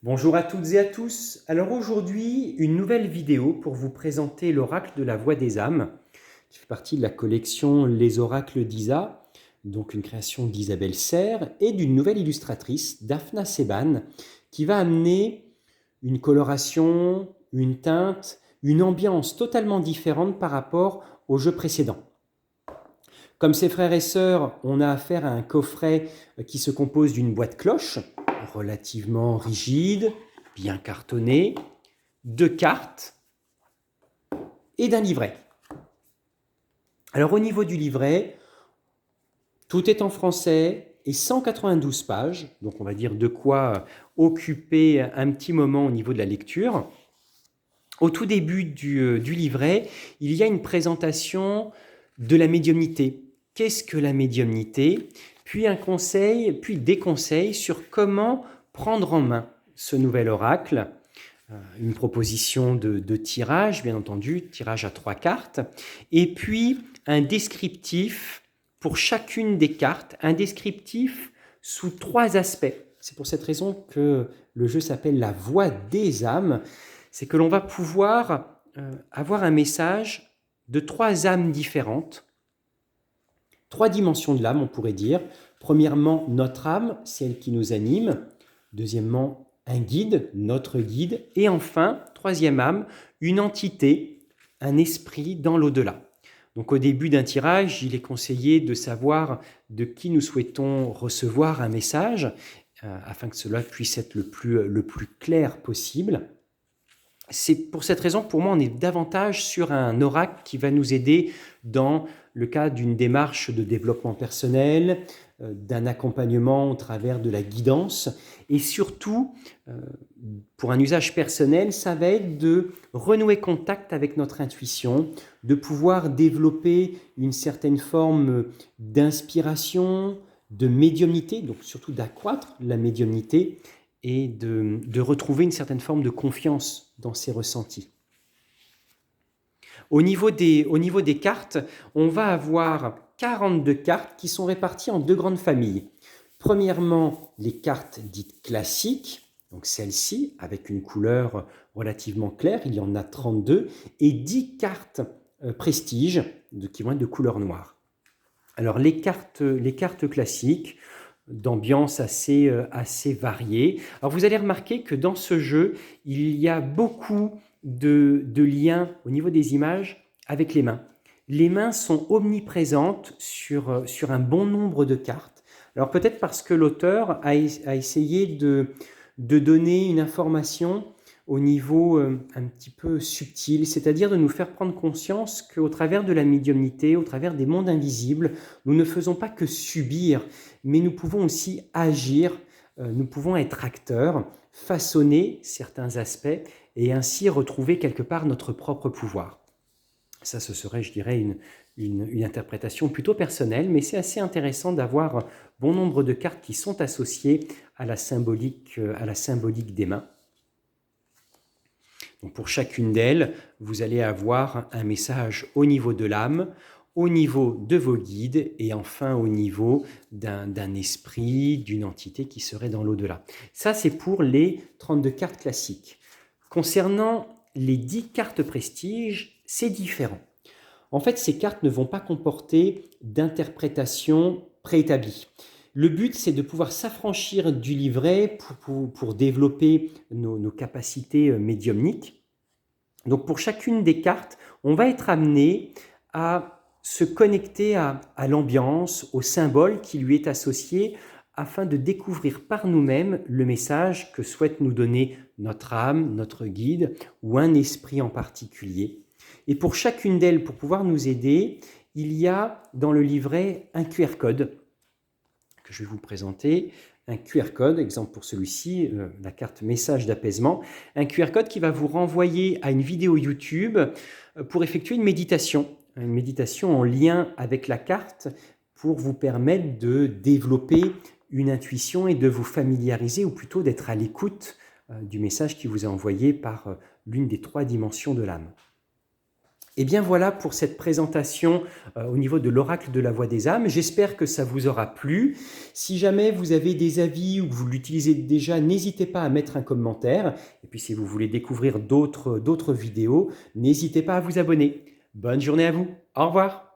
Bonjour à toutes et à tous. Alors aujourd'hui, une nouvelle vidéo pour vous présenter l'oracle de la Voix des âmes, qui fait partie de la collection Les oracles d'Isa, donc une création d'Isabelle Serres et d'une nouvelle illustratrice, Daphna Seban, qui va amener une coloration, une teinte, une ambiance totalement différente par rapport au jeu précédent. Comme ses frères et sœurs, on a affaire à un coffret qui se compose d'une boîte cloche, relativement rigide, bien cartonné, de cartes et d'un livret. Alors au niveau du livret, tout est en français et 192 pages, donc on va dire de quoi occuper un petit moment au niveau de la lecture. Au tout début du livret, il y a une présentation de la médiumnité. Qu'est-ce que la médiumnité ? Puis un conseil, puis des conseils sur comment prendre en main ce nouvel oracle. Une proposition de tirage, bien entendu, tirage à 3 cartes. Et puis un descriptif pour chacune des cartes, un descriptif sous 3 aspects. C'est pour cette raison que le jeu s'appelle la Voix des âmes. C'est que l'on va pouvoir avoir un message de 3 âmes différentes, 3 dimensions de l'âme, on pourrait dire. Premièrement, notre âme, celle qui nous anime. Deuxièmement, un guide, notre guide. Et enfin, troisième âme, une entité, un esprit dans l'au-delà. Donc au début d'un tirage, il est conseillé de savoir de qui nous souhaitons recevoir un message, afin que cela puisse être le plus clair possible. C'est pour cette raison que pour moi, on est davantage sur un oracle qui va nous aider dans le cas d'une démarche de développement personnel, d'un accompagnement au travers de la guidance. Et surtout, pour un usage personnel, ça va être de renouer contact avec notre intuition, de pouvoir développer une certaine forme d'inspiration, de médiumnité, donc surtout d'accroître la médiumnité, et de retrouver une certaine forme de confiance dans ses ressentis. Au niveau des cartes, on va avoir 42 cartes qui sont réparties en 2 grandes familles. Premièrement, les cartes dites classiques, donc celles-ci, avec une couleur relativement claire, il y en a 32, et 10 cartes prestige qui vont être de couleur noire. Alors les cartes classiques, d'ambiance assez variée. Alors vous allez remarquer que dans ce jeu, il y a beaucoup de liens au niveau des images avec les mains. Les mains sont omniprésentes sur un bon nombre de cartes. Alors peut-être parce que l'auteur a essayé de donner une information au niveau un petit peu subtil, c'est-à-dire de nous faire prendre conscience qu'au travers de la médiumnité, au travers des mondes invisibles, nous ne faisons pas que subir, mais nous pouvons aussi agir, nous pouvons être acteurs, façonner certains aspects et ainsi retrouver quelque part notre propre pouvoir. Ça, ce serait, je dirais, une interprétation plutôt personnelle, mais c'est assez intéressant d'avoir bon nombre de cartes qui sont associées à la symbolique des mains. Donc pour chacune d'elles, vous allez avoir un message au niveau de l'âme, au niveau de vos guides et enfin au niveau d'un esprit, d'une entité qui serait dans l'au-delà. Ça, c'est pour les 32 cartes classiques. Concernant les 10 cartes prestige, c'est différent. En fait, ces cartes ne vont pas comporter d'interprétation préétablie. Le but, c'est de pouvoir s'affranchir du livret pour développer nos capacités médiumniques. Donc pour chacune des cartes, on va être amené à se connecter à l'ambiance, au symbole qui lui est associé, afin de découvrir par nous-mêmes le message que souhaite nous donner notre âme, notre guide ou un esprit en particulier. Et pour chacune d'elles, pour pouvoir nous aider, il y a dans le livret un QR code que je vais vous présenter, un QR code, exemple pour celui-ci, la carte message d'apaisement, un QR code qui va vous renvoyer à une vidéo YouTube pour effectuer une méditation en lien avec la carte pour vous permettre de développer une intuition et de vous familiariser, ou plutôt d'être à l'écoute du message qui vous est envoyé par l'une des 3 dimensions de l'âme. Et bien voilà pour cette présentation au niveau de l'oracle de la voix des âmes. J'espère que ça vous aura plu. Si jamais vous avez des avis ou que vous l'utilisez déjà, n'hésitez pas à mettre un commentaire. Et puis si vous voulez découvrir d'autres vidéos, n'hésitez pas à vous abonner. Bonne journée à vous. Au revoir.